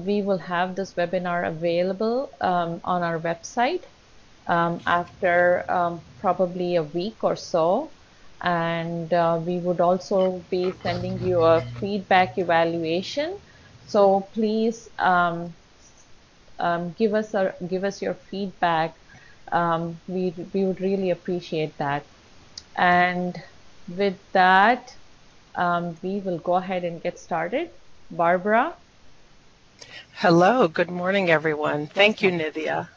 we will have this webinar available on our website after probably a week or so. And we would also be sending you a feedback evaluation. So please give us your feedback. We would really appreciate that. And with that, we will go ahead and get started. Barbara? Hello, good morning, everyone. Thank you, Nithya.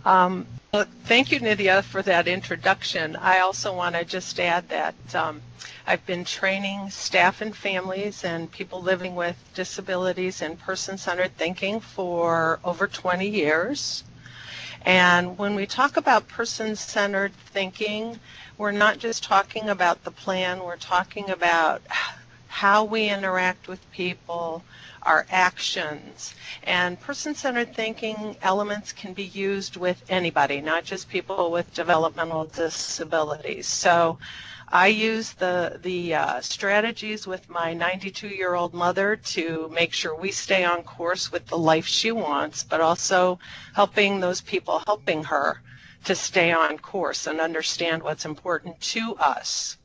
Thank you, Nithya, for that introduction. I also want to just add that I've been training staff and families and people living with disabilities in person-centered thinking for over 20 years. And when we talk about person-centered thinking, we're not just talking about the plan, we're talking about how we interact with people, our actions. And person-centered thinking elements can be used with anybody, not just people with developmental disabilities. So I use the strategies with my 92-year-old mother to make sure we stay on course with the life she wants, but also helping those people helping her to stay on course and understand what's important to us.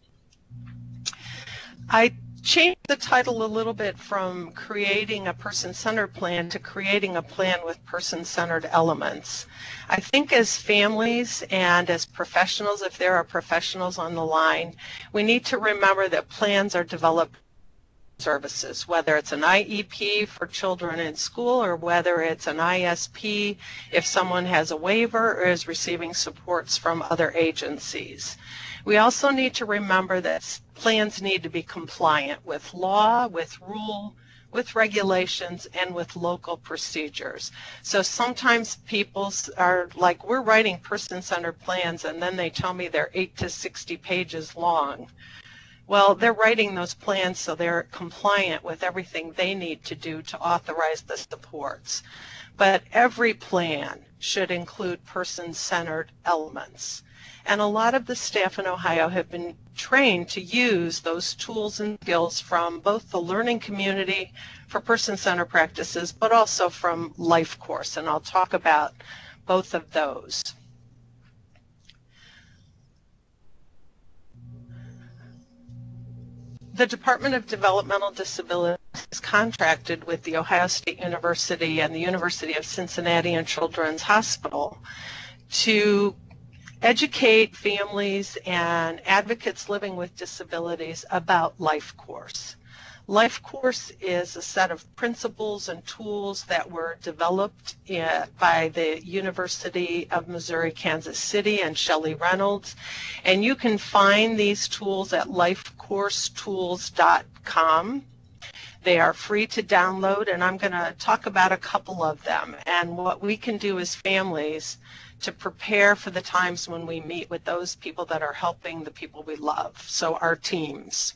I changed the title a little bit from creating a person-centered plan to creating a plan with person-centered elements. I think as families and as professionals, if there are professionals on the line, we need to remember that plans are developed services, whether it's an IEP for children in school or whether it's an ISP if someone has a waiver or is receiving supports from other agencies. We also need to remember that plans need to be compliant with law, with rule, with regulations, and with local procedures. So sometimes people are like, we're writing person-centered plans, and then they tell me they're 8 to 60 pages long. Well, they're writing those plans so they're compliant with everything they need to do to authorize the supports. But every plan should include person-centered elements. And a lot of the staff in Ohio have been trained to use those tools and skills from both the learning community for person-centered practices, but also from Life Course, and I'll talk about both of those. The Department of Developmental Disabilities is contracted with the Ohio State University and the University of Cincinnati and Children's Hospital to educate families and advocates living with disabilities about Life Course. Life Course is a set of principles and tools that were developed by the University of Missouri, Kansas City and Shelley Reynolds. And you can find these tools at lifecoursetools.com. They are free to download, and I'm going to talk about a couple of them and what we can do as families to prepare for the times when we meet with those people that are helping the people we love, so our teams.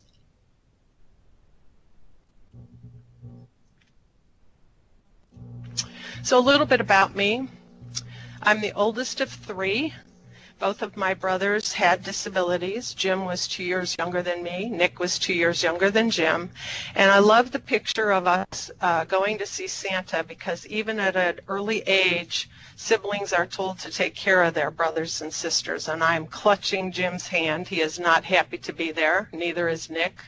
So a little bit about me. I'm the oldest of three. Both of my brothers had disabilities. Jim was 2 years younger than me. Nick was 2 years younger than Jim. And I love the picture of us going to see Santa because even at an early age, siblings are told to take care of their brothers and sisters. And I'm clutching Jim's hand. He is not happy to be there. Neither is Nick.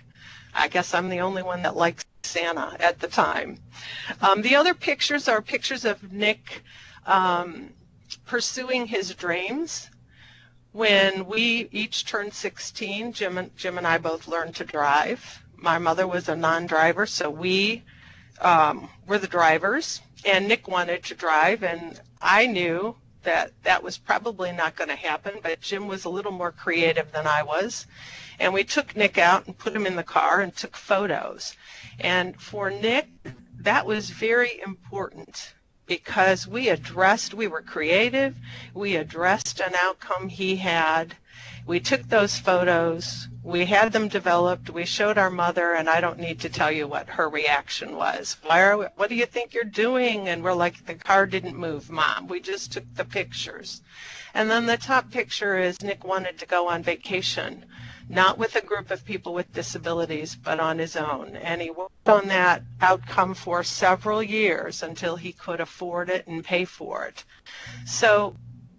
I guess I'm the only one that likes Santa at the time. The other pictures are pictures of Nick pursuing his dreams. When we each turned 16, Jim and I both learned to drive. My mother was a non-driver, so we were the drivers, and Nick wanted to drive, and I knew that that was probably not going to happen, but Jim was a little more creative than I was, and we took Nick out and put him in the car and took photos. And for Nick, that was very important, because we were creative, we addressed an outcome he had, We took those photos, we had them developed, we showed our mother, and I don't need to tell you what her reaction was. What do you think you're doing? And we're like, the car didn't move, Mom. We just took the pictures. And then the top picture is Nick wanted to go on vacation, not with a group of people with disabilities, but on his own. And he worked on that outcome for several years until he could afford it and pay for it. So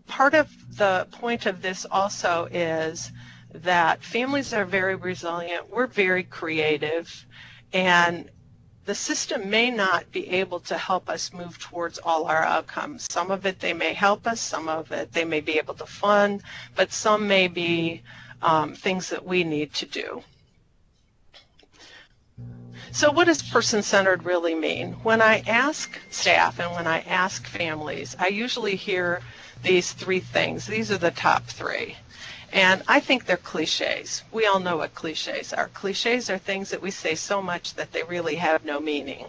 part of the point of this also is that families are very resilient, we're very creative, and the system may not be able to help us move towards all our outcomes. Some of it they may help us, some of it they may be able to fund, but some may be things that we need to do. So what does person-centered really mean? When I ask staff and when I ask families, I usually hear these three things. These are the top three. And I think they're cliches. We all know what cliches are. Cliches are things that we say so much that they really have no meaning.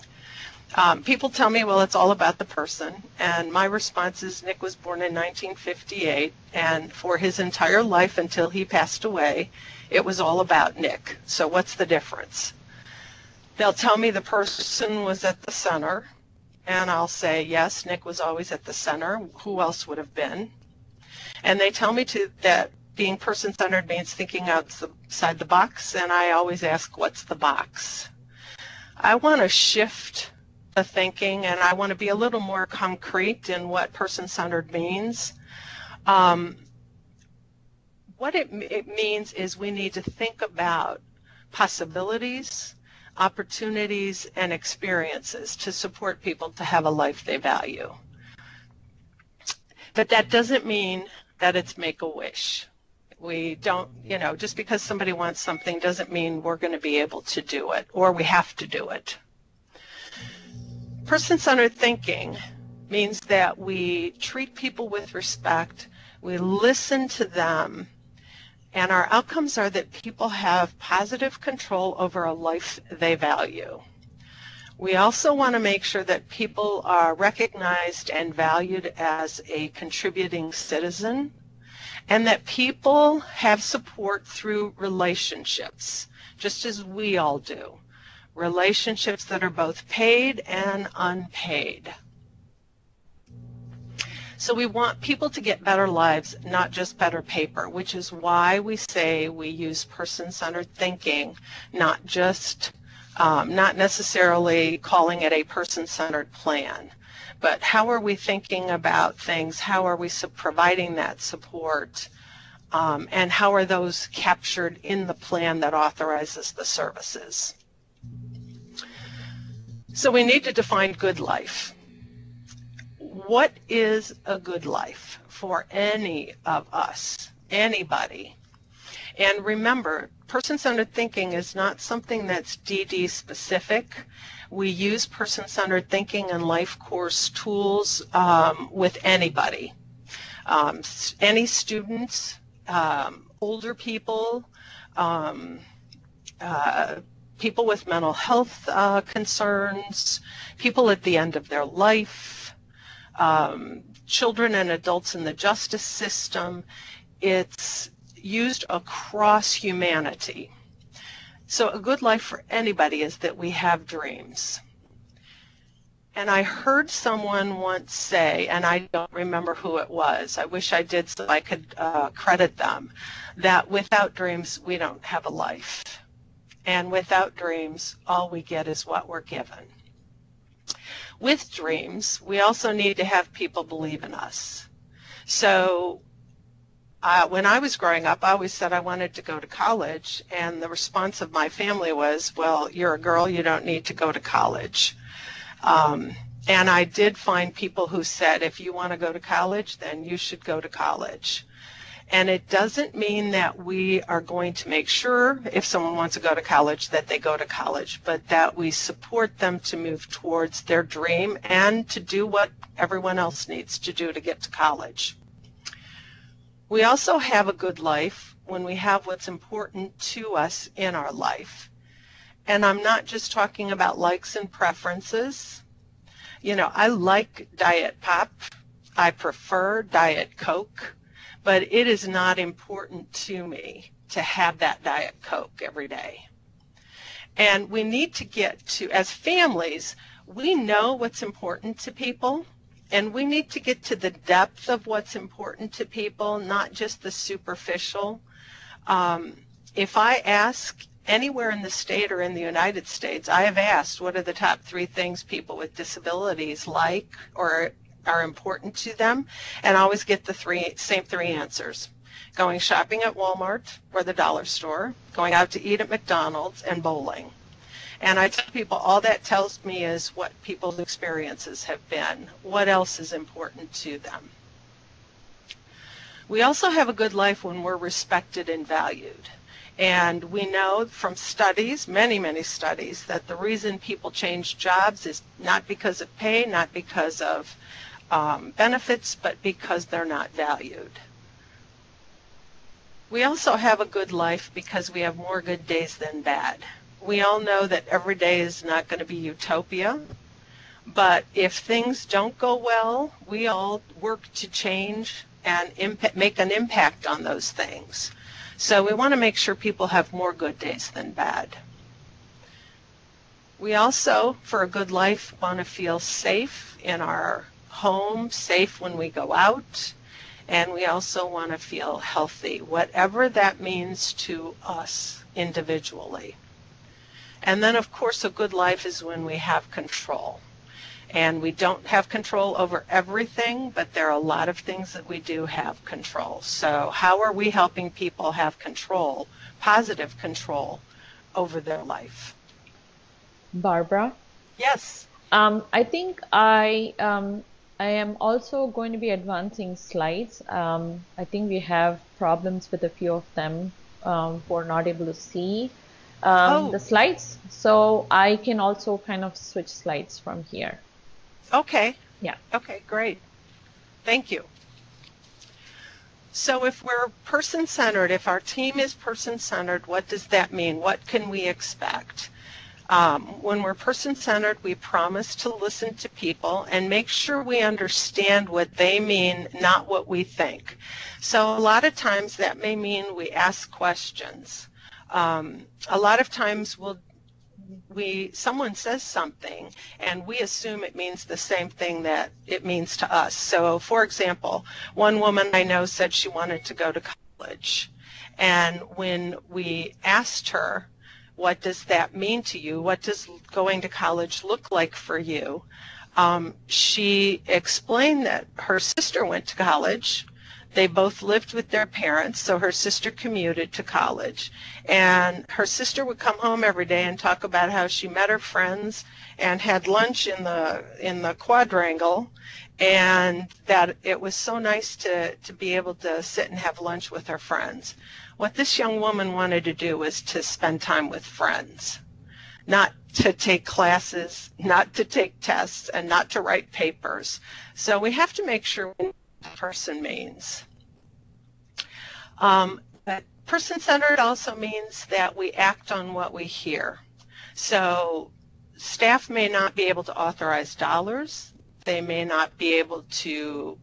People tell me, well, it's all about the person. And my response is Nick was born in 1958, and for his entire life until he passed away, it was all about Nick. So what's the difference? They'll tell me the person was at the center, and I'll say, yes, Nick was always at the center. Who else would have been? And they tell me that being person-centered means thinking outside the box, and I always ask, what's the box? I want to shift the thinking, and I want to be a little more concrete in what person-centered means. What it means is we need to think about possibilities, opportunities, and experiences to support people to have a life they value. But that doesn't mean that it's make-a-wish. We don't, just because somebody wants something doesn't mean we're going to be able to do it or we have to do it. Person-centered thinking means that we treat people with respect, we listen to them, and our outcomes are that people have positive control over a life they value. We also want to make sure that people are recognized and valued as a contributing citizen, and that people have support through relationships, just as we all do. Relationships that are both paid and unpaid. So we want people to get better lives, not just better paper, which is why we say we use person-centered thinking, not necessarily calling it a person-centered plan. But how are we thinking about things? How are we providing that support? And how are those captured in the plan that authorizes the services? So we need to define good life. What is a good life for any of us, anybody? And remember, person-centered thinking is not something that's DD specific. We use person-centered thinking and life course tools with anybody. Any students, older people, people with mental health concerns, people at the end of their life, children and adults in the justice system. It's used across humanity. So a good life for anybody is that we have dreams. And I heard someone once say, and I don't remember who it was, I wish I did so I could credit them, that without dreams we don't have a life. And without dreams, all we get is what we're given. With dreams, we also need to have people believe in us. So when I was growing up, I always said I wanted to go to college, and the response of my family was, well, you're a girl, you don't need to go to college. And I did find people who said, if you want to go to college, then you should go to college. And it doesn't mean that we are going to make sure, if someone wants to go to college, that they go to college, but that we support them to move towards their dream and to do what everyone else needs to do to get to college. We also have a good life when we have what's important to us in our life. And I'm not just talking about likes and preferences. I like Diet Pop. I prefer Diet Coke. but it is not important to me to have that Diet Coke every day. And we need to get to, as families, we know what's important to people, and we need to get to the depth of what's important to people, not just the superficial. If I ask anywhere in the state or in the United States, I have asked what are the top 3 things people with disabilities like or are important to them, and I always get the same 3 answers. Going shopping at Walmart or the dollar store, going out to eat at McDonald's, and bowling. And I tell people all that tells me is what people's experiences have been. What else is important to them? We also have a good life when we're respected and valued. And we know from studies, many, many studies, that the reason people change jobs is not because of pay, not because of benefits, but because they're not valued. We also have a good life because we have more good days than bad. We all know that every day is not going to be utopia, but if things don't go well, we all work to change and make an impact on those things. So we want to make sure people have more good days than bad. We also, for a good life, want to feel safe in our home, safe when we go out, and we also want to feel healthy, whatever that means to us individually. And then, of course, a good life is when we have control. And we don't have control over everything, but there are a lot of things that we do have control. So how are we helping people have control, positive control, over their life? Barbara? Yes. I think I am also going to be advancing slides. I think we have problems with a few of them who are not able to see the slides. So I can also kind of switch slides from here. Okay. Yeah. Okay, great. Thank you. So if we're person-centered, if our team is person-centered, what does that mean? What can we expect? When we're person-centered, we promise to listen to people and make sure we understand what they mean, not what we think. So a lot of times that may mean we ask questions. A lot of times someone says something and we assume it means the same thing that it means to us. So for example, one woman I know said she wanted to go to college, and when we asked her, what does that mean to you? What does going to college look like for you? She explained that her sister went to college. They both lived with their parents, so her sister commuted to college. And her sister would come home every day and talk about how she met her friends and had lunch in the quadrangle, and that it was so nice to be able to sit and have lunch with her friends. What this young woman wanted to do was to spend time with friends, not to take classes, not to take tests, and not to write papers. So we have to make sure we know what the person means. But person-centered also means that we act on what we hear. So staff may not be able to authorize dollars. They may not be able to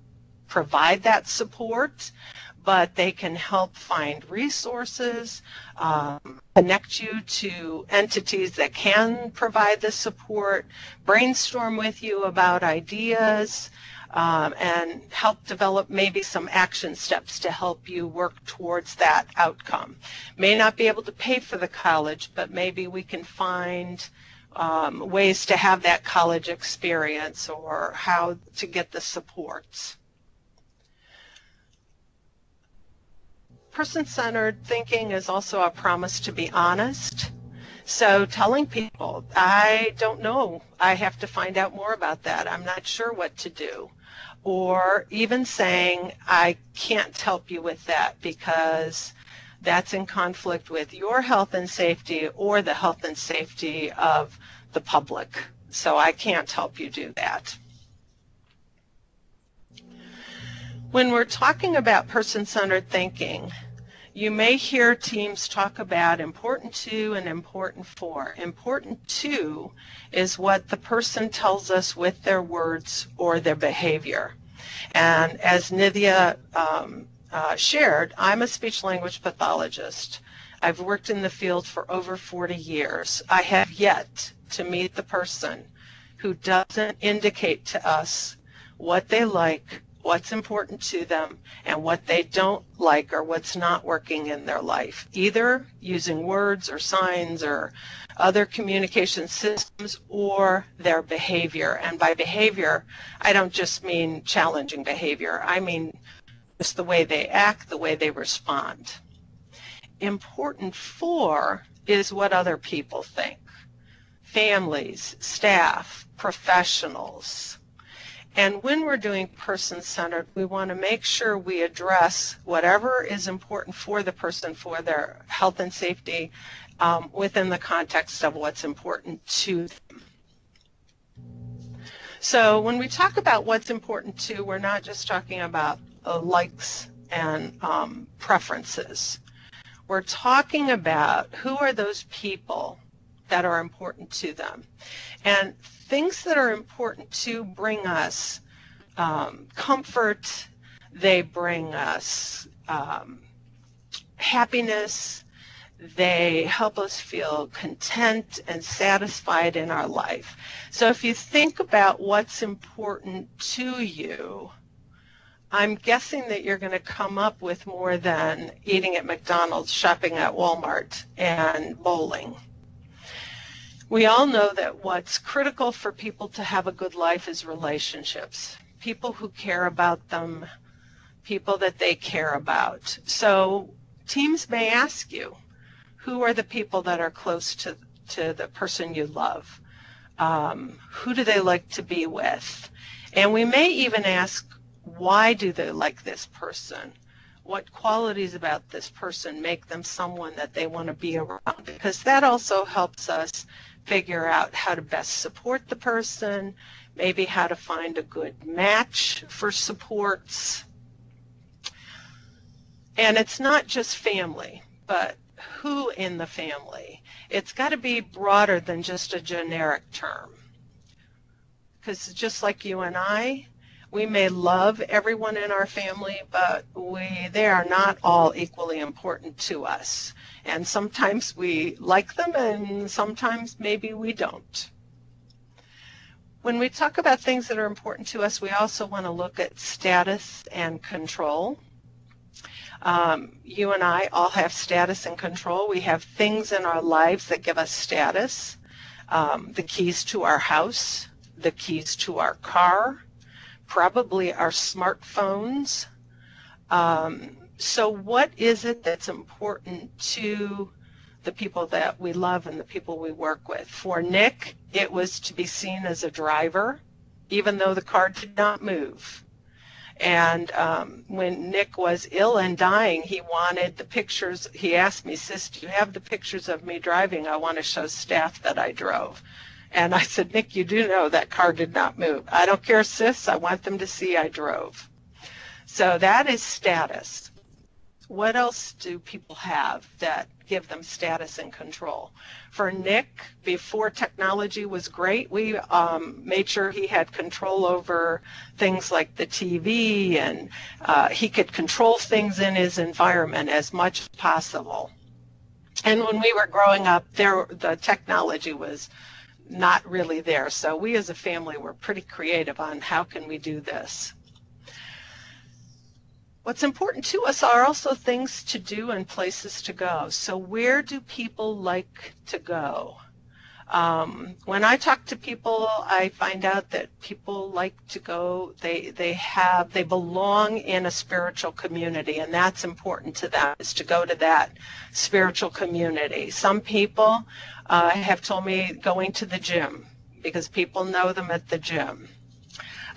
provide that support, but they can help find resources, connect you to entities that can provide the support, brainstorm with you about ideas, and help develop maybe some action steps to help you work towards that outcome. May not be able to pay for the college, but maybe we can find ways to have that college experience or how to get the supports. Person-centered thinking is also a promise to be honest. So telling people, I don't know, I have to find out more about that, I'm not sure what to do. Or even saying, I can't help you with that because that's in conflict with your health and safety or the health and safety of the public. So I can't help you do that. When we're talking about person-centered thinking, you may hear teams talk about important to and important for. Important to is what the person tells us with their words or their behavior. And as Nithya shared, I'm a speech-language pathologist. I've worked in the field for over 40 years. I have yet to meet the person who doesn't indicate to us what they like, what's important to them, and what they don't like or what's not working in their life, either using words or signs or other communication systems or their behavior. And by behavior, I don't just mean challenging behavior. I mean just the way they act, the way they respond. Important for is what other people think. Families, staff, professionals. And when we're doing person-centered, we want to make sure we address whatever is important for the person, for their health and safety, within the context of what's important to them. So when we talk about what's important to, we're not just talking about likes and preferences. We're talking about who are those people that are important to them. And things that are important to bring us comfort, they bring us happiness, they help us feel content and satisfied in our life. So if you think about what's important to you, I'm guessing that you're going to come up with more than eating at McDonald's, shopping at Walmart, and bowling. We all know that what's critical for people to have a good life is relationships, people who care about them, people that they care about. So teams may ask you, who are the people that are close to the person you love? Who do they like to be with? And we may even ask, why do they like this person? What qualities about this person make them someone that they want to be around? Because that also helps us figure out how to best support the person, maybe how to find a good match for supports. And it's not just family, but who in the family. It's got to be broader than just a generic term. Because just like you and I, we may love everyone in our family, but they are not all equally important to us. And sometimes we like them and sometimes maybe we don't. When we talk about things that are important to us, we also want to look at status and control. You and I all have status and control. We have things in our lives that give us status. The keys to our house, the keys to our car, probably our smartphones. So what is it that's important to the people that we love and the people we work with? For Nick, it was to be seen as a driver, even though the car did not move. And when Nick was ill and dying, he wanted the pictures. He asked me, "Sis, do you have the pictures of me driving? I want to show staff that I drove." And I said, "Nick, you do know that car did not move." "I don't care, sis. I want them to see I drove." So that is status. What else do people have that give them status and control? For Nick, before technology was great, we made sure he had control over things like the TV, and he could control things in his environment as much as possible. And when we were growing up, the technology was not really there. So we as a family were pretty creative on how can we do this. What's important to us are also things to do and places to go. So where do people like to go? When I talk to people, I find out that people like to go, they belong in a spiritual community, and that's important to them, is to go to that spiritual community. Some people have told me going to the gym, because people know them at the gym.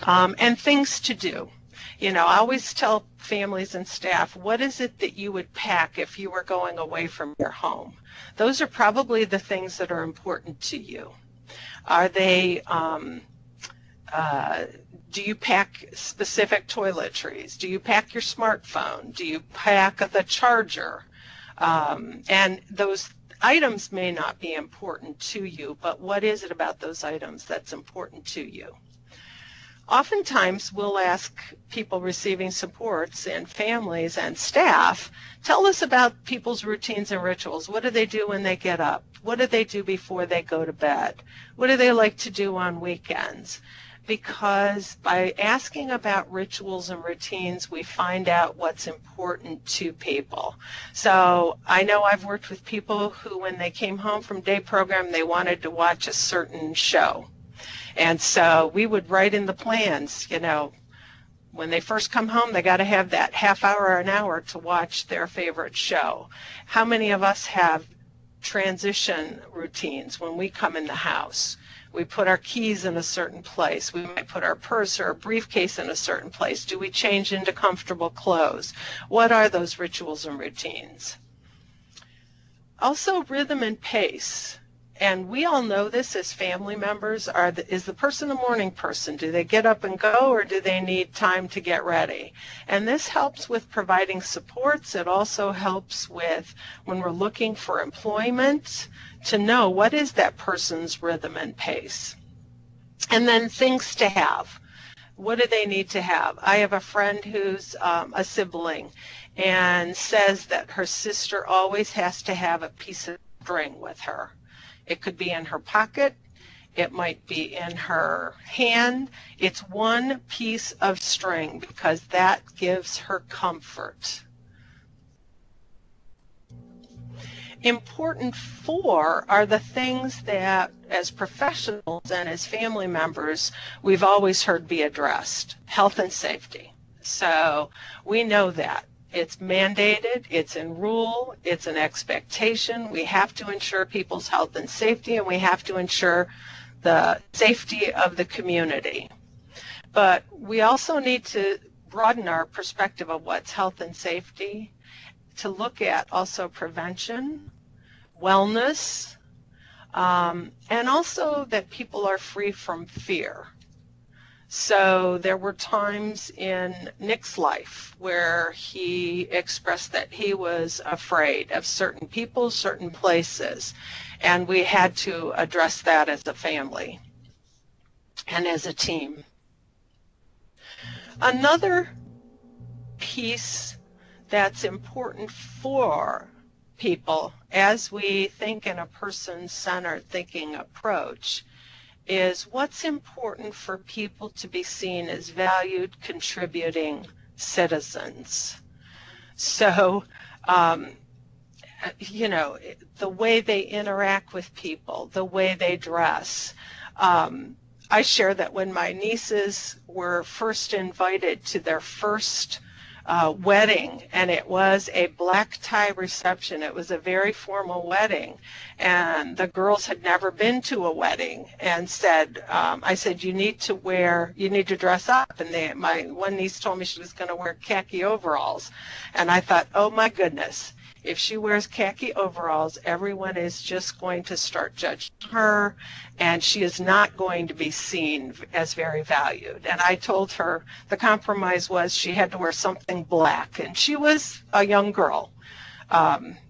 And things to do. You know, I always tell families and staff, what is it that you would pack if you were going away from your home? Those are probably the things that are important to you. Are they, do you pack specific toiletries? Do you pack your smartphone? Do you pack the charger? And those items may not be important to you, but what is it about those items that's important to you? Oftentimes we'll ask people receiving supports and families and staff, tell us about people's routines and rituals. What do they do when they get up? What do they do before they go to bed? What do they like to do on weekends? Because by asking about rituals and routines, we find out what's important to people. So I know I've worked with people who, when they came home from day program, they wanted to watch a certain show. And so we would write in the plans, you know, when they first come home, they got to have that half hour or an hour to watch their favorite show. How many of us have transition routines when we come in the house? We put our keys in a certain place. We might put our purse or a briefcase in a certain place. Do we change into comfortable clothes? What are those rituals and routines? Also, rhythm and pace. And we all know this as family members. Is the person a morning person? Do they get up and go, or do they need time to get ready? And this helps with providing supports. It also helps with, when we're looking for employment, to know what is that person's rhythm and pace. And then things to have. What do they need to have? I have a friend who's a sibling and says that her sister always has to have a piece of string with her. It could be in her pocket. It might be in her hand. It's one piece of string because that gives her comfort. Important for are the things that, as professionals and as family members, we've always heard be addressed. Health and safety. So we know that. It's mandated, it's in rule, it's an expectation. We have to ensure people's health and safety, and we have to ensure the safety of the community. But we also need to broaden our perspective of what's health and safety, to look at also prevention, wellness, and also that people are free from fear. So there were times in Nick's life where he expressed that he was afraid of certain people, certain places, and we had to address that as a family and as a team. Another piece that's important for people as we think in a person-centered thinking approach is what's important for people to be seen as valued, contributing citizens. So, you know, the way they interact with people, the way they dress. I share that when my nieces were first invited to their first wedding, and it was a black tie reception. It was a very formal wedding, and the girls had never been to a wedding, and said, I said, you need to dress up. And my one niece told me she was going to wear khaki overalls, and I thought, oh my goodness, if she wears khaki overalls, everyone is just going to start judging her, and she is not going to be seen as very valued. And I told her the compromise was she had to wear something black, and she was a young girl,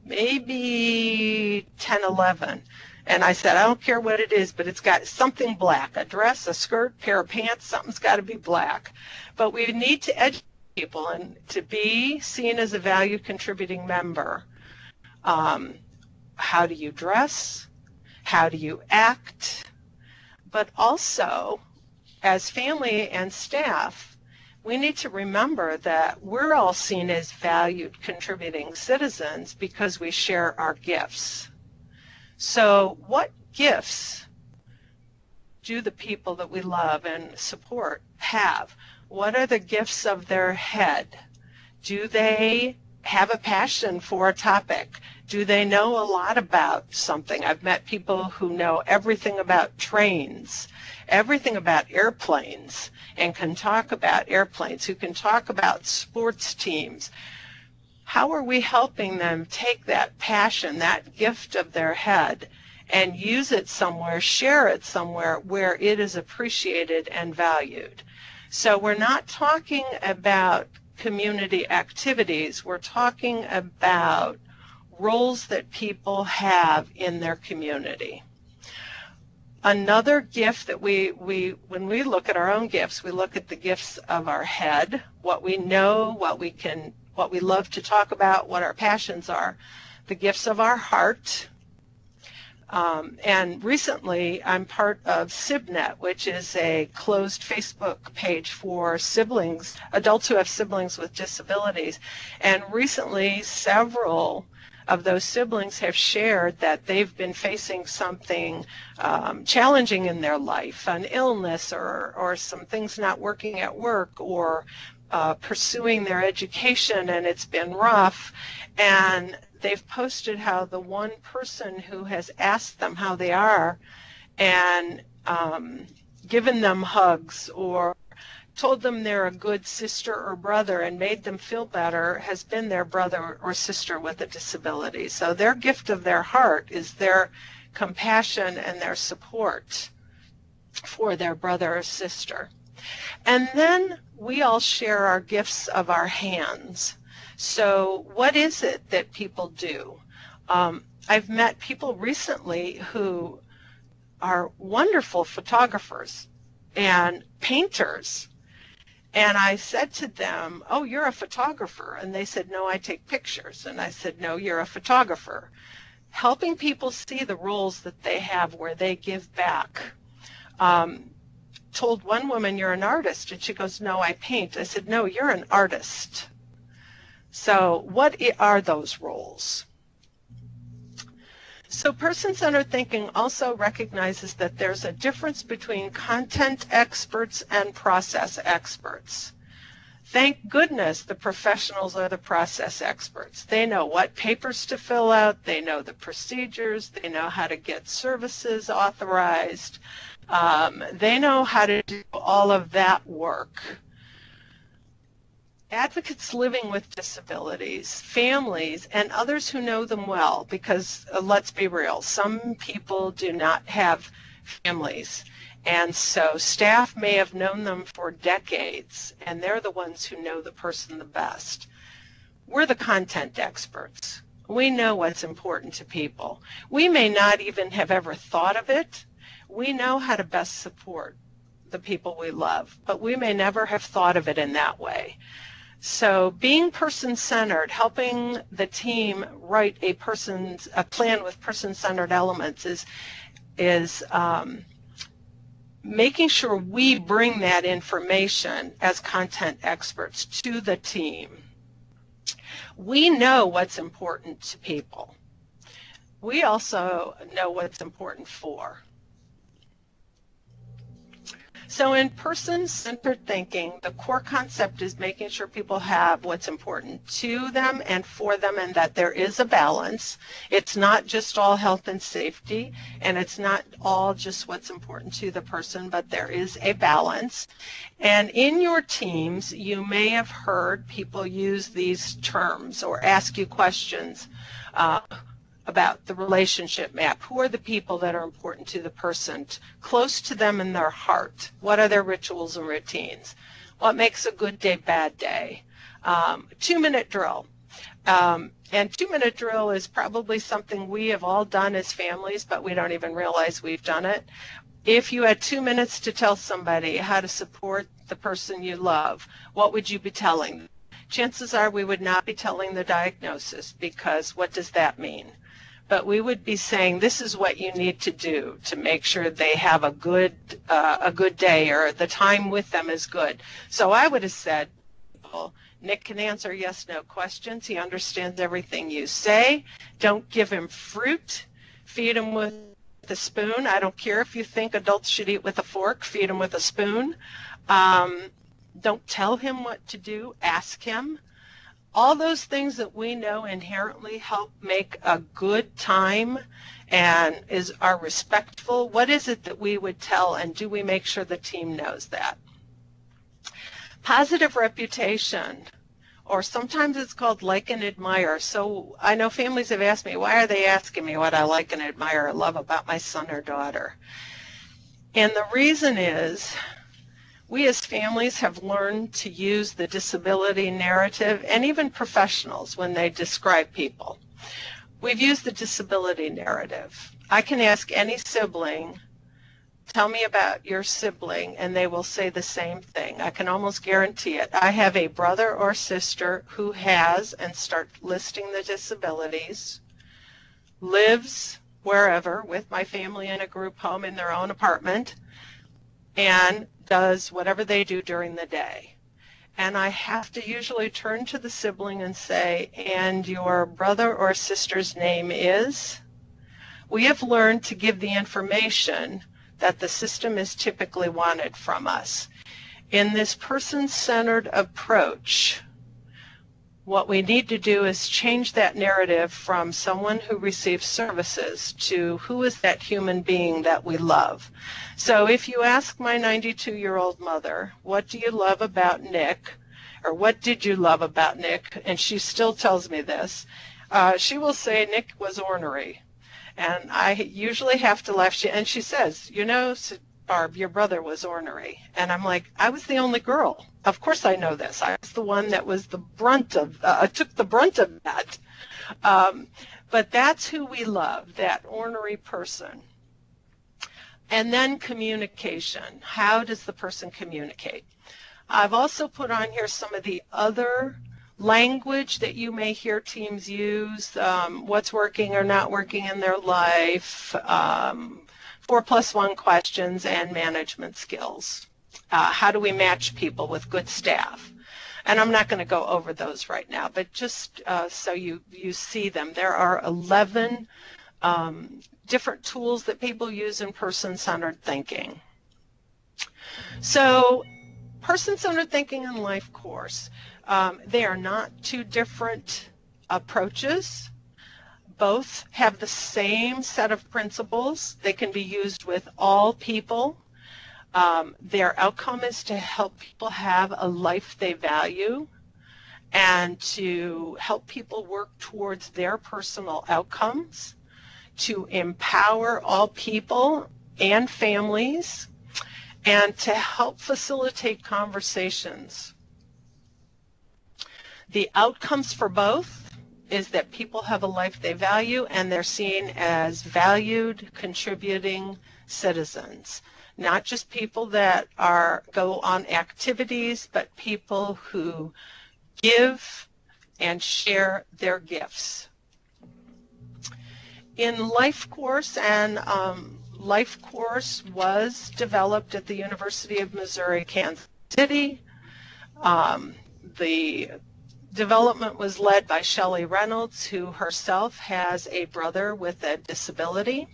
maybe 10, 11. And I said, I don't care what it is, but it's got something black, a dress, a skirt, pair of pants, something's got to be black. But we need to educate people and to be seen as a valued contributing member. How do you dress? How do you act? But also, as family and staff, we need to remember that we're all seen as valued contributing citizens because we share our gifts. So what gifts do the people that we love and support have? What are the gifts of their head? Do they have a passion for a topic? Do they know a lot about something? I've met people who know everything about trains, everything about airplanes, and can talk about airplanes, who can talk about sports teams. How are we helping them take that passion, that gift of their head, and use it somewhere, share it somewhere where it is appreciated and valued? So we're not talking about community activities, we're talking about roles that people have in their community. Another gift that when we look at our own gifts, we look at the gifts of our head, what we know, what we love to talk about, what our passions are, the gifts of our heart. And recently, I'm part of SibNet, which is a closed Facebook page for siblings, adults who have siblings with disabilities. And recently, several of those siblings have shared that they've been facing something challenging in their life, an illness or some things not working at work, or pursuing their education, and it's been rough. And they've posted how the one person who has asked them how they are and given them hugs or told them they're a good sister or brother and made them feel better has been their brother or sister with a disability. So their gift of their heart is their compassion and their support for their brother or sister. And then we all share our gifts of our hands. So what is it that people do? I've met people recently who are wonderful photographers and painters. And I said to them, "Oh, you're a photographer." And they said, "No, I take pictures." And I said, "No, you're a photographer." Helping people see the roles that they have where they give back. Told one woman, "You're an artist." And she goes, "No, I paint." I said, "No, you're an artist." So what are those roles? So person-centered thinking also recognizes that there's a difference between content experts and process experts. Thank goodness the professionals are the process experts. They know what papers to fill out, they know the procedures, they know how to get services authorized, they know how to do all of that work. Advocates living with disabilities, families, and others who know them well, because let's be real, some people do not have families, and so staff may have known them for decades, and they're the ones who know the person the best. We're the content experts. We know what's important to people. We may not even have ever thought of it. We know how to best support the people we love, but we may never have thought of it in that way. So being person-centered, helping the team write a plan with person-centered elements is making sure we bring that information as content experts to the team. We know what's important to people. We also know what's important for. So in person-centered thinking, the core concept is making sure people have what's important to them and for them, and that there is a balance. It's not just all health and safety, and it's not all just what's important to the person, but there is a balance. And in your teams, you may have heard people use these terms or ask you questions about the relationship map. Who are the people that are important to the person, close to them in their heart? What are their rituals and routines? What makes a good day, bad day? 2-minute drill. And 2-minute drill is probably something we have all done as families, but we don't even realize we've done it. If you had 2 minutes to tell somebody how to support the person you love, what would you be telling them? Chances are we would not be telling the diagnosis, because what does that mean? But we would be saying, this is what you need to do to make sure they have a good day, or the time with them is good. So I would have said, well, Nick can answer yes, no questions. He understands everything you say. Don't give him fruit. Feed him with a spoon. I don't care if you think adults should eat with a fork. Feed him with a spoon. Don't tell him what to do. Ask him. All those things that we know inherently help make a good time and are respectful. What is it that we would tell, and do we make sure the team knows that? Positive reputation, or sometimes it's called like and admire. So I know families have asked me, why are they asking me what I like and admire or love about my son or daughter? And the reason is, we as families have learned to use the disability narrative, and even professionals when they describe people. We've used the disability narrative. I can ask any sibling, tell me about your sibling, and they will say the same thing. I can almost guarantee it. I have a brother or sister who has, and start listing the disabilities, lives wherever with my family in a group home in their own apartment, and does whatever they do during the day. And I have to usually turn to the sibling and say, and your brother or sister's name is? We have learned to give the information that the system is typically wanted from us. In this person-centered approach, what we need to do is change that narrative from someone who receives services to who is that human being that we love. So if you ask my 92-year-old mother, what do you love about Nick? Or what did you love about Nick? And she still tells me this. She will say Nick was ornery. And I usually have to laugh. And she says, you know, Barb, your brother was ornery. And I'm like, I was the only girl. Of course I know this. I was the one that was the brunt of, took the brunt of that. But that's who we love, that ornery person. And then communication. How does the person communicate? I've also put on here some of the other language that you may hear teams use, what's working or not working in their life, 4+1 questions, and management skills. How do we match people with good staff? And I'm not going to go over those right now, but just so you see them. There are 11 different tools that people use in person-centered thinking. So person-centered thinking and life course. They are not two different approaches. Both have the same set of principles. They can be used with all people. Their outcome is to help people have a life they value and to help people work towards their personal outcomes, to empower all people and families, and to help facilitate conversations. The outcomes for both is that people have a life they value and they're seen as valued, contributing citizens. Not just people that go on activities, but people who give and share their gifts. In Life Course, and Life Course was developed at the University of Missouri, Kansas City. The development was led by Shelley Reynolds, who herself has a brother with a disability.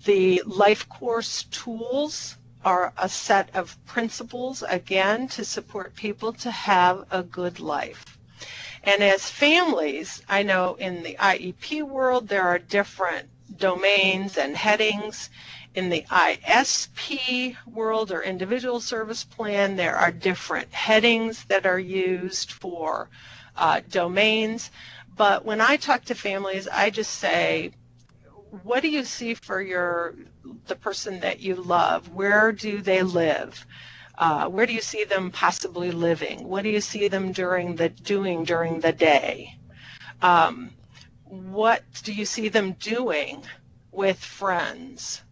The Life Course tools are a set of principles, again, to support people to have a good life. And as families, I know in the IEP world, there are different domains and headings. In the ISP world, or individual service plan, there are different headings that are used for domains. But when I talk to families, I just say, what do you see for the person that you love? Where do they live? Where do you see them possibly living? What do you see them doing during the day? What do you see them doing with friends?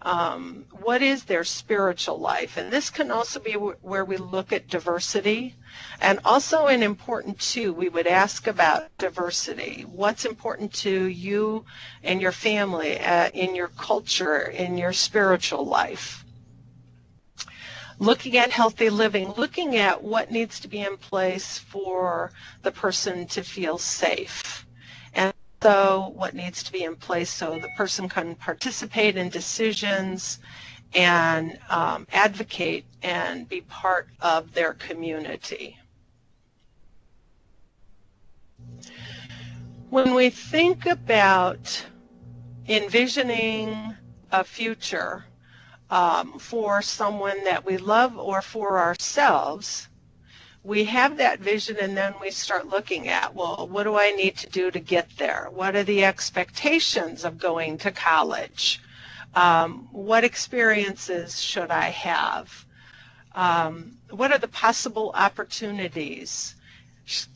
What is their spiritual life? And this can also be where we look at diversity. And also an important too, we would ask about diversity. What's important to you and your family, in your culture, in your spiritual life? Looking at healthy living, looking at what needs to be in place for the person to feel safe. And so what needs to be in place so the person can participate in decisions and advocate and be part of their community. When we think about envisioning a future for someone that we love or for ourselves, we have that vision and then we start looking at, well, what do I need to do to get there? What are the expectations of going to college? What experiences should I have? What are the possible opportunities?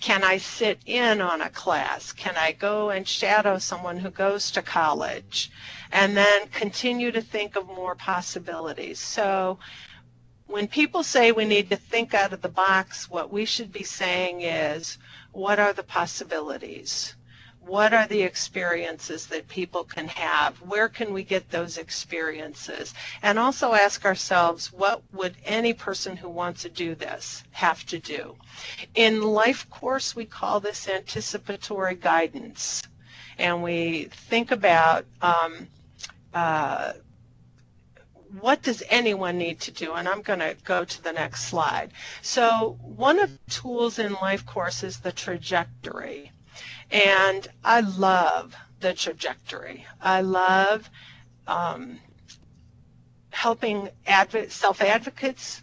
Can I sit in on a class? Can I go and shadow someone who goes to college? And then continue to think of more possibilities. So when people say we need to think out of the box, what we should be saying is, what are the possibilities? What are the experiences that people can have? Where can we get those experiences? And also ask ourselves, what would any person who wants to do this have to do? In Life Course, we call this anticipatory guidance. And we think about what does anyone need to do? And I'm going to go to the next slide. So one of the tools in Life Course is the trajectory. And I love the trajectory. I love helping self-advocates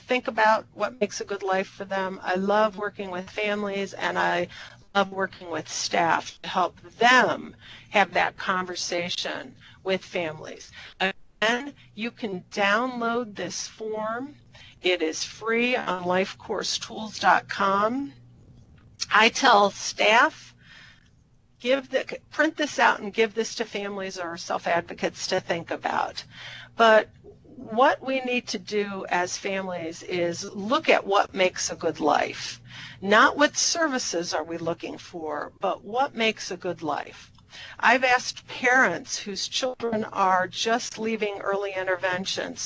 think about what makes a good life for them. I love working with families, and I love working with staff to help them have that conversation with families. Again, you can download this form. It is free on lifecoursetools.com. I tell staff, print this out and give this to families or self-advocates to think about. But what we need to do as families is look at what makes a good life. Not what services are we looking for, but what makes a good life. I've asked parents whose children are just leaving early intervention,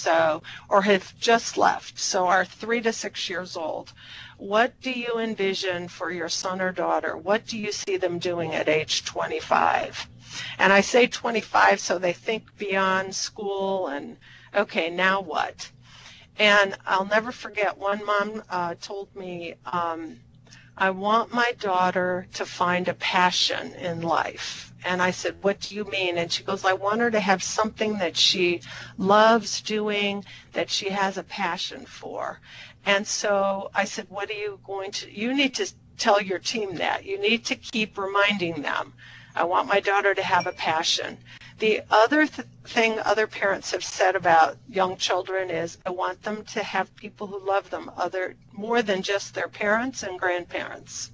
or have just left, so are 3 to 6 years old. What do you envision for your son or daughter? What do you see them doing at age 25? And I say 25 so they think beyond school and, okay, now what? And I'll never forget, one mom told me, I want my daughter to find a passion in life. And I said, what do you mean? And she goes, I want her to have something that she loves doing, that she has a passion for. And so I said, what are you going to, you need to tell your team that. You need to keep reminding them. I want my daughter to have a passion. The other thing other parents have said about young children is, I want them to have people who love them more than just their parents and grandparents.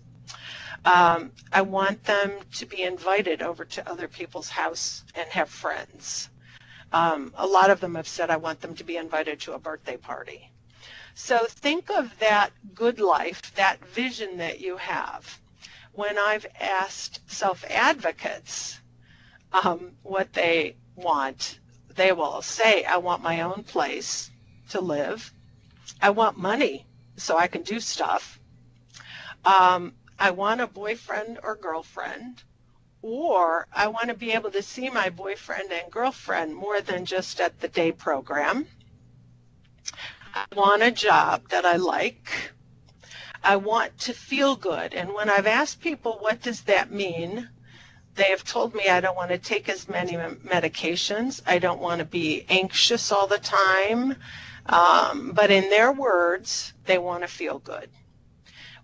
I want them to be invited over to other people's house and have friends. A lot of them have said, I want them to be invited to a birthday party. So think of that good life, that vision that you have. When I've asked self-advocates what they want, they will say, I want my own place to live. I want money so I can do stuff. I want a boyfriend or girlfriend, or I want to be able to see my boyfriend and girlfriend more than just at the day program. I want a job that I like. I want to feel good. And when I've asked people, what does that mean? They have told me, I don't want to take as many medications. I don't want to be anxious all the time. But in their words, they want to feel good.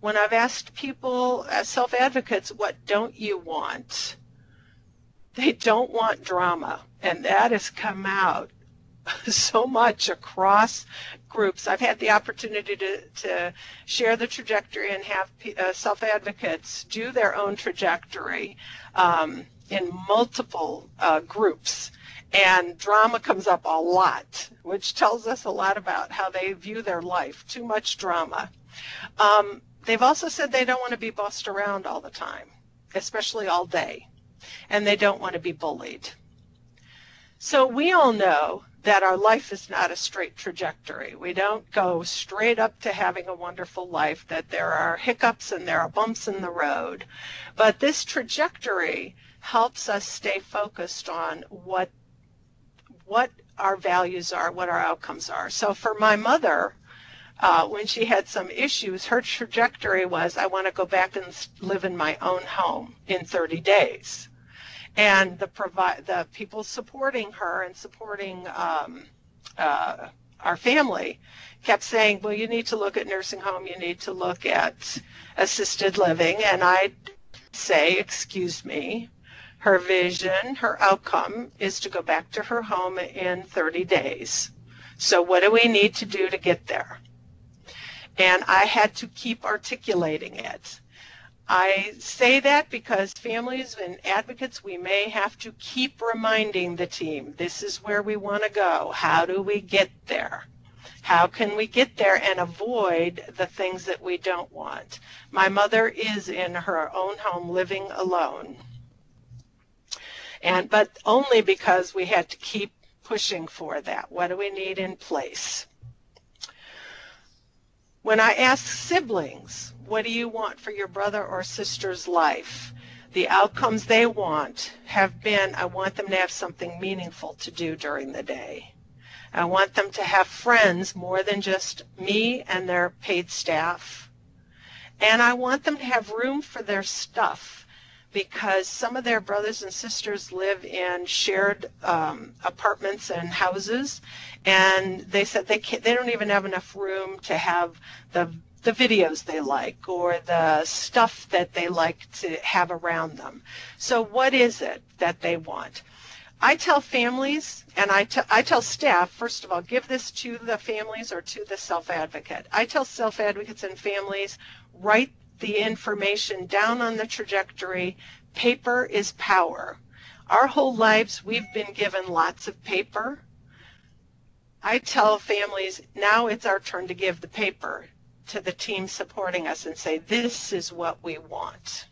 When I've asked people, as self-advocates, what don't you want? They don't want drama. And that has come out so much across groups. I've had the opportunity to share the trajectory and have self-advocates do their own trajectory in multiple groups. And drama comes up a lot, which tells us a lot about how they view their life. Too much drama. They've also said they don't want to be bossed around all the time, especially all day. And they don't want to be bullied. So we all know that our life is not a straight trajectory. We don't go straight up to having a wonderful life, that there are hiccups and there are bumps in the road. But this trajectory helps us stay focused on what our values are, what our outcomes are. So for my mother, when she had some issues, her trajectory was, I want to go back and live in my own home in 30 days. And the people supporting her and supporting our family kept saying, well, you need to look at nursing home, you need to look at assisted living. And I'd say, excuse me, her vision, her outcome is to go back to her home in 30 days. So what do we need to do to get there? And I had to keep articulating it. I say that because families and advocates, we may have to keep reminding the team, this is where we want to go. How do we get there? How can we get there and avoid the things that we don't want? My mother is in her own home living alone, but only because we had to keep pushing for that. What do we need in place? When I ask siblings, what do you want for your brother or sister's life? The outcomes they want have been, I want them to have something meaningful to do during the day. I want them to have friends more than just me and their paid staff. And I want them to have room for their stuff, because some of their brothers and sisters live in shared apartments and houses, and they said they don't even have enough room to have the videos they like or the stuff that they like to have around them. So what is it that they want? I tell families, and I tell staff, first of all, give this to the families or to the self-advocate. I tell self-advocates and families, write the information down on the trajectory. Paper is power. Our whole lives, we've been given lots of paper. I tell families, now it's our turn to give the paper to the team supporting us and say, this is what we want.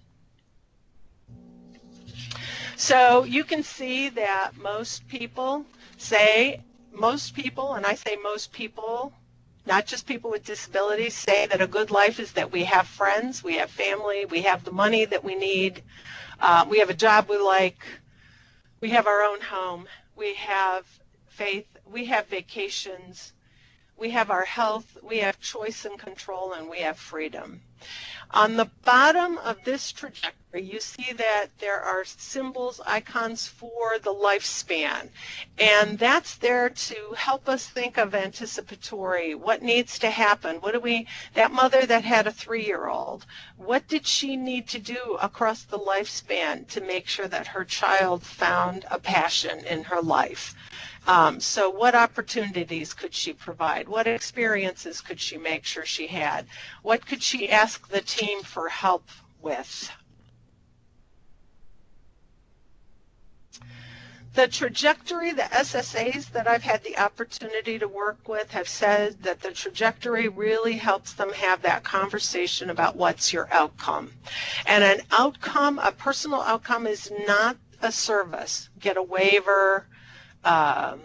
So you can see that most people, and I say most people, not just people with disabilities, say that a good life is that we have friends, we have family, we have the money that we need, we have a job we like, we have our own home, we have faith, we have vacations, we have our health, we have choice and control, and we have freedom. On the bottom of this trajectory, you see that there are symbols, icons for the lifespan, and that's there to help us think of anticipatory, what needs to happen, that mother that had a 3-year-old, what did she need to do across the lifespan to make sure that her child found a passion in her life? So what opportunities could she provide? What experiences could she make sure she had? What could she ask the team for help with? The trajectory, the SSAs that I've had the opportunity to work with have said that the trajectory really helps them have that conversation about what's your outcome. And an outcome, a personal outcome, is not a service. Get a waiver, I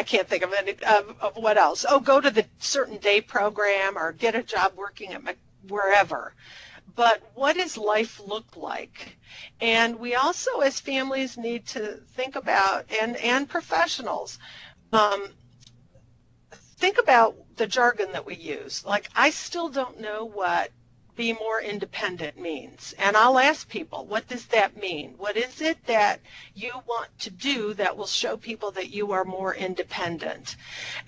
can't think of any of what else. Oh, go to the certain day program or get a job working at wherever. But what does life look like? And we also, as families, need to think about, and professionals, think about the jargon that we use. Like, I still don't know what be more independent means. And I'll ask people, what does that mean? What is it that you want to do that will show people that you are more independent?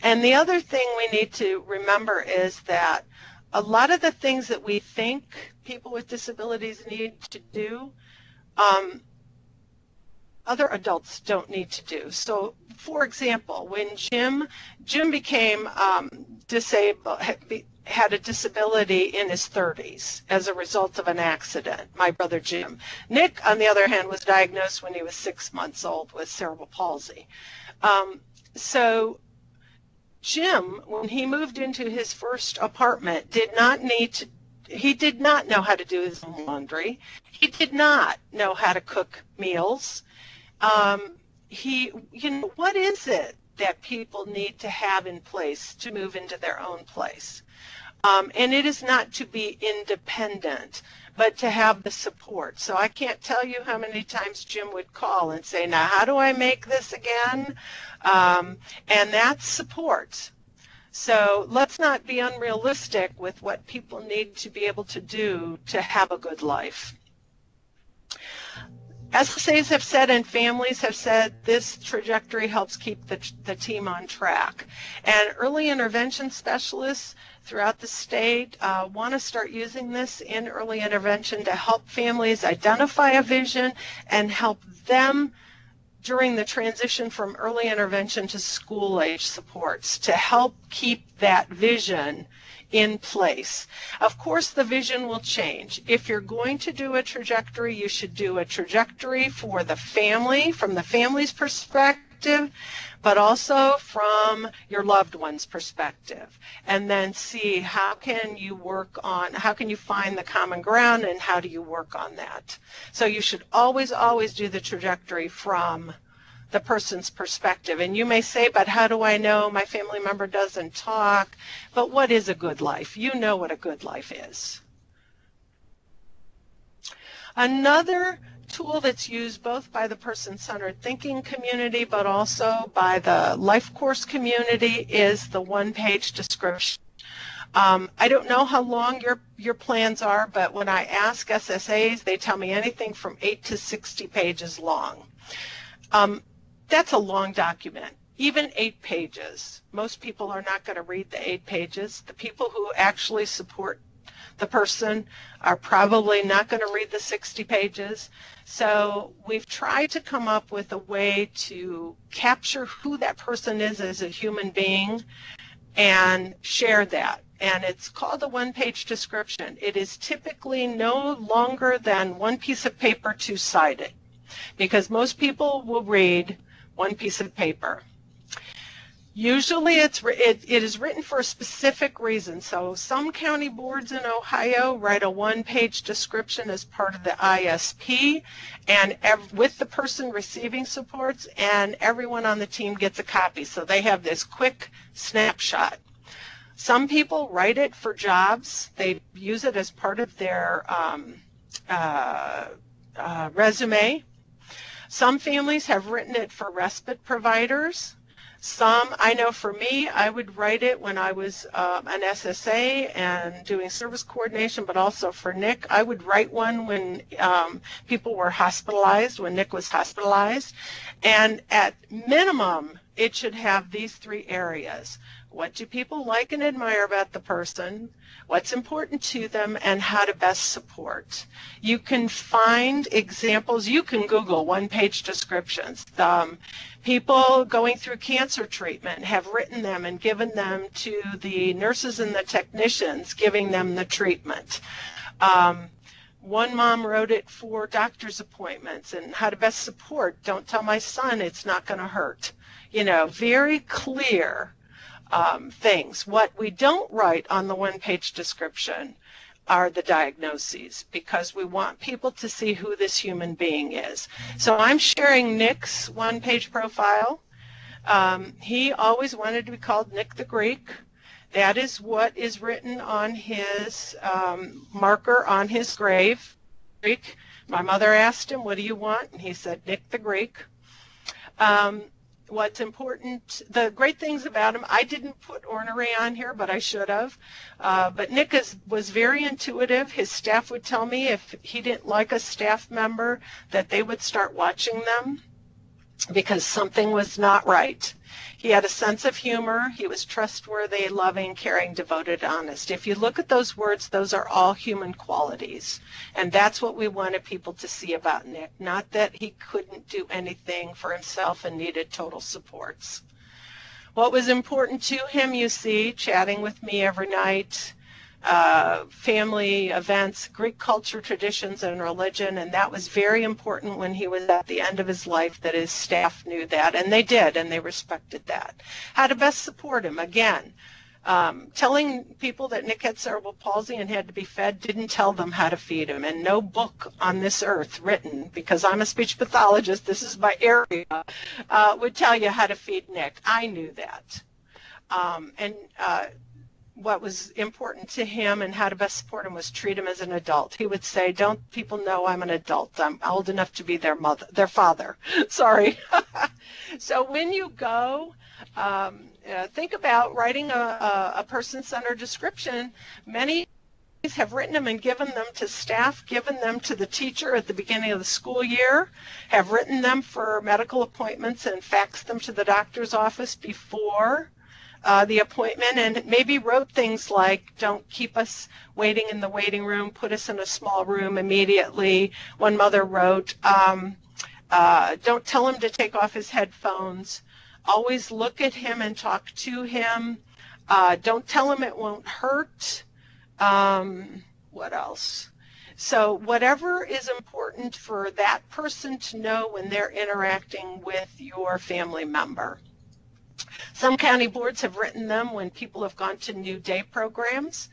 And the other thing we need to remember is that a lot of the things that we think people with disabilities need to do, other adults don't need to do. So, for example, when Jim became disabled, had a disability in his 30s as a result of an accident, my brother Jim. Nick, on the other hand, was diagnosed when he was 6 months old with cerebral palsy. So Jim, when he moved into his first apartment, he did not know how to do his own laundry. He did not know how to cook meals. What is it that people need to have in place to move into their own place? And it is not to be independent, but to have the support. So I can't tell you how many times Jim would call and say, now how do I make this again? And that's support. So let's not be unrealistic with what people need to be able to do to have a good life. SSAs have said and families have said this trajectory helps keep the team on track. And early intervention specialists throughout the state want to start using this in early intervention to help families identify a vision and help them during the transition from early intervention to school age supports to help keep that vision in place. Of course, the vision will change. If you're going to do a trajectory, you should do a trajectory for the family, from the family's perspective, but also from your loved one's perspective, and then see how can you find the common ground, and how do you work on that. So you should always do the trajectory from the person's perspective. And you may say, but how do I know my family member doesn't talk? But what is a good life? You know what a good life is. Another tool that's used both by the person-centered thinking community but also by the life course community is the one-page description. I don't know how long your plans are, but when I ask SSAs, they tell me anything from 8 to 60 pages long. That's a long document, even 8 pages. Most people are not going to read the 8 pages. The people who actually support the person are probably not going to read the 60 pages. So we've tried to come up with a way to capture who that person is as a human being and share that. And it's called a one-page description. It is typically no longer than one piece of paper, two-sided, because most people will read one piece of paper. Usually it is written for a specific reason. So some county boards in Ohio write a one-page description as part of the ISP, and with the person receiving supports, and everyone on the team gets a copy. So they have this quick snapshot. Some people write it for jobs. They use it as part of their resume. Some families have written it for respite providers. Some, I know for me, I would write it when I was an SSA and doing service coordination, but also for Nick. I would write one when people were hospitalized, when Nick was hospitalized. And at minimum, it should have these 3 areas. What do people like and admire about the person? What's important to them, and how to best support. You can find examples. You can Google one-page descriptions. People going through cancer treatment have written them and given them to the nurses and the technicians, giving them the treatment. One mom wrote it for doctor's appointments and how to best support. Don't tell my son it's not going to hurt. You know, very clear things. What we don't write on the one-page description are the diagnoses, because we want people to see who this human being is. So I'm sharing Nick's one-page profile. He always wanted to be called Nick the Greek. That is what is written on his marker on his grave. Greek. My mother asked him, what do you want? And he said, Nick the Greek. What's important, the great things about him, I didn't put ornery on here, but I should have. But Nick was very intuitive. His staff would tell me if he didn't like a staff member that they would start watching them because something was not right. He had a sense of humor. He was trustworthy, loving, caring, devoted, honest. If you look at those words, those are all human qualities. And that's what we wanted people to see about Nick, not that he couldn't do anything for himself and needed total supports. What was important to him, you see, chatting with me every night, family events, Greek culture, traditions, and religion, and that was very important when he was at the end of his life, that his staff knew that, and they did, and they respected that. How to best support him, again, telling people that Nick had cerebral palsy and had to be fed didn't tell them how to feed him, and no book on this earth written, because I'm a speech pathologist, this is my area, would tell you how to feed Nick. I knew that. What was important to him and how to best support him was treat him as an adult. He would say, don't people know I'm an adult? I'm old enough to be their father. Sorry. So when you go, think about writing a person-centered description. Many have written them and given them to staff, given them to the teacher at the beginning of the school year, have written them for medical appointments and faxed them to the doctor's office before the appointment, and maybe wrote things like, don't keep us waiting in the waiting room, put us in a small room immediately. One mother wrote, don't tell him to take off his headphones, always look at him and talk to him, Don't tell them it won't hurt. What else? So whatever is important for that person to know when they're interacting with your family member. Some county boards have written them when people have gone to new day programs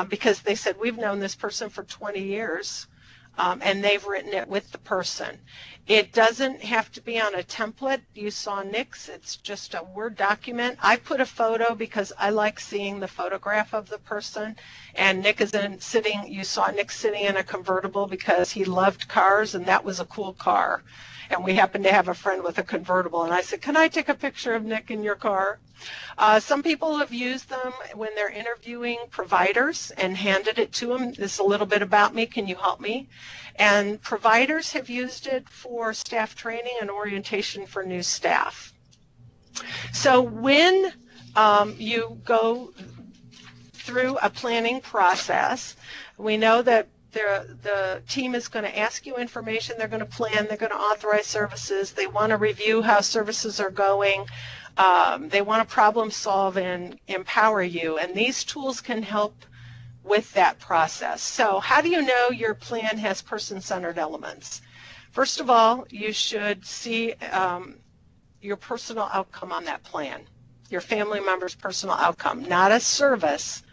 because they said, we've known this person for 20 years. And they've written it with the person. It doesn't have to be on a template. You saw Nick's. It's just a Word document. I put a photo because I like seeing the photograph of the person. And Nick is sitting, you saw Nick sitting in a convertible because he loved cars, and that was a cool car. And we happened to have a friend with a convertible. And I said, can I take a picture of Nick in your car? Some people have used them when they're interviewing providers and handed it to them. This is a little bit about me. Can you help me? And providers have used it for staff training and orientation for new staff. So when you go through a planning process, we know that the team is going to ask you information, they're going to plan, they're going to authorize services, they want to review how services are going, they want to problem solve and empower you, and these tools can help with that process. So how do you know your plan has person-centered elements? First of all, you should see your personal outcome on that plan, your family member's personal outcome, not a service,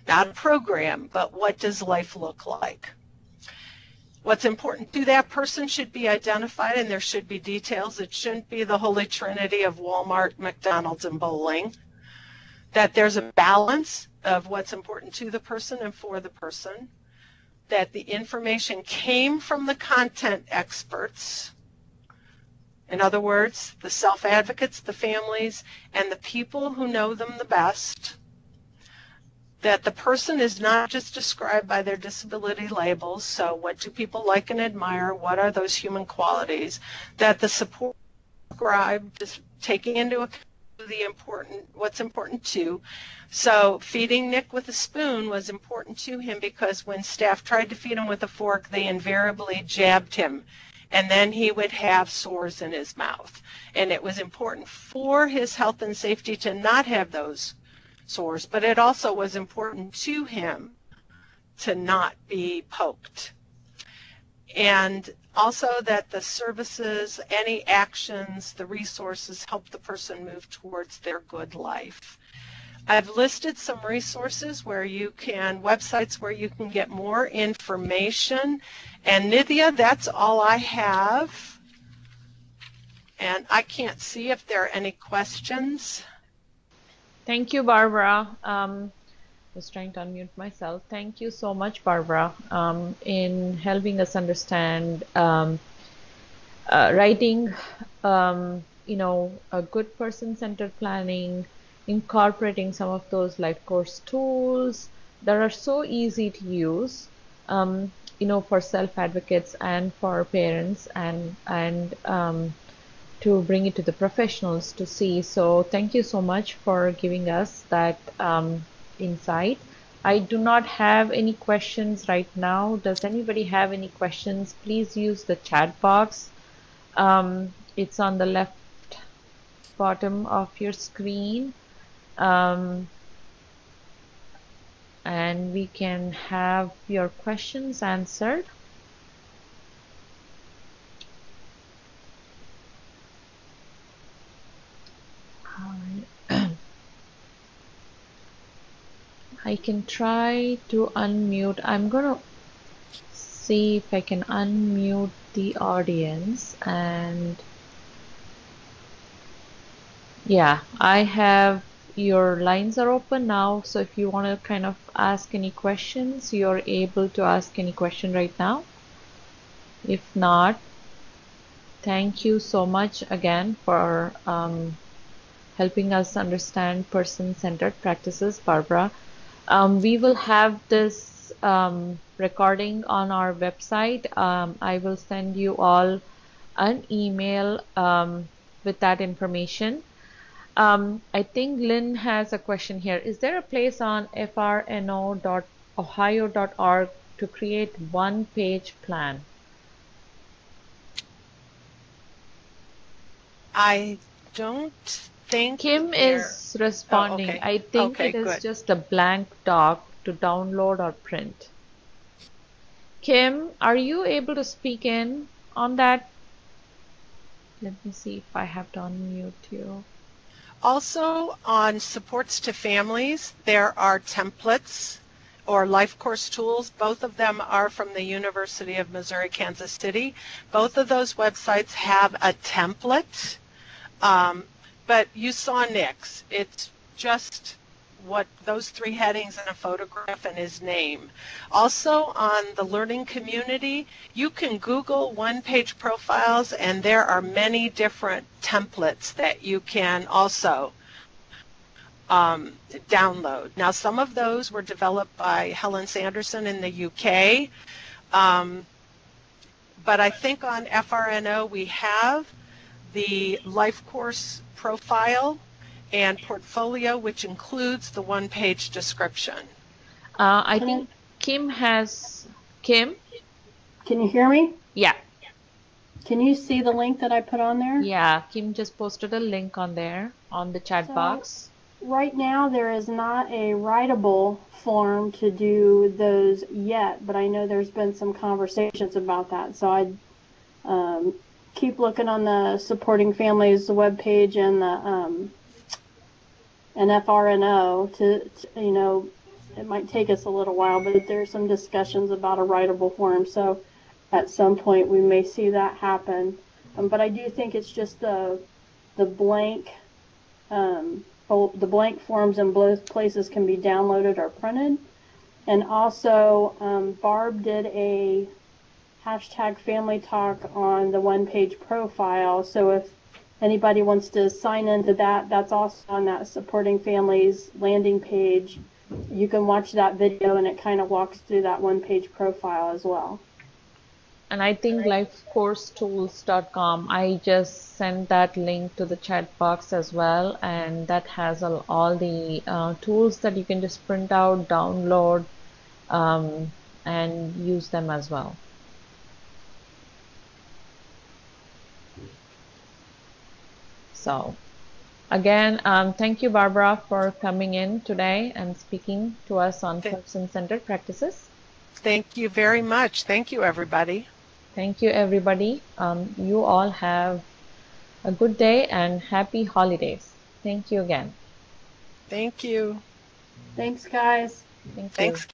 not a program, but what does life look like? What's important to that person should be identified, and there should be details. It shouldn't be the holy trinity of Walmart, McDonald's, and bowling. That there's a balance of what's important to the person and for the person. That the information came from the content experts. In other words, the self-advocates, the families, and the people who know them the best. That the person is not just described by their disability labels, so what do people like and admire, what are those human qualities, that the support described is taking into account what's important too. So feeding Nick with a spoon was important to him because when staff tried to feed him with a fork, they invariably jabbed him, and then he would have sores in his mouth. And it was important for his health and safety to not have those sores, but it also was important to him to not be poked. And also that the services, any actions, the resources help the person move towards their good life. I've listed some resources where you can, websites where you can get more information. And Nithya, that's all I have. And I can't see if there are any questions. Thank you, Barbara. Was trying to unmute myself. Thank you so much, Barbara, in helping us understand writing, a good person-centered planning, incorporating some of those life course tools that are so easy to use, for self-advocates and for parents, and to bring it to the professionals to see. So thank you so much for giving us that insight. I do not have any questions right now. Does anybody have any questions? Please use the chat box. It's on the left bottom of your screen. And we can have your questions answered. I can try to unmute. I'm gonna see if I can unmute the audience, and yeah, I have your lines are open now, so if you want to kind of ask any questions, you're able to ask any question right now. If not, thank you so much again for helping us understand person-centered practices, Barbara. We will have this recording on our website. I will send you all an email with that information. I think Lynn has a question here. Is there a place on frno.ohio.org to create one-page plan? I don't think Kim is responding. okay. I think Okay, it is good. just a blank doc to download or print. Kim, are you able to speak in on that? Let me see if I have to unmute you. Also, on supports to families, there are templates or life course tools. Both of them are from the University of Missouri, Kansas City. Both of those websites have a template, but you saw Nick's. It's just what those three headings and a photograph and his name. Also on the learning community, you can Google one-page profiles, and there are many different templates that you can also download. Now, some of those were developed by Helen Sanderson in the UK, but I think on FRNO we have the life course profile and portfolio, which includes the one-page description. I think Kim has... Kim? Can you hear me? Yeah. Can you see the link that I put on there? Yeah, Kim just posted a link on there on the chat box. Right now there is not a writable form to do those yet, but I know there's been some conversations about that. So I'd keep looking on the Supporting Families webpage and the and FRNO to, you know, it might take us a little while, but there's some discussions about a writable form. So at some point we may see that happen. But I do think it's just the blank the blank forms in both places can be downloaded or printed. And also Barb did a hashtag family talk on the one-page profile. So if anybody wants to sign into that, that's also on that Supporting Families landing page. You can watch that video and it kind of walks through that one-page profile as well. And I think lifecoursetools.com, I just sent that link to the chat box as well, and that has all the tools that you can just print out, download, and use them as well. So again, thank you, Barbara, for coming in today and speaking to us on person-centered practices. Thank you very much. Thank you, everybody. Thank you, everybody. You all have a good day and happy holidays. Thank you again. Thank you. Thanks, guys. Thank you. Thanks.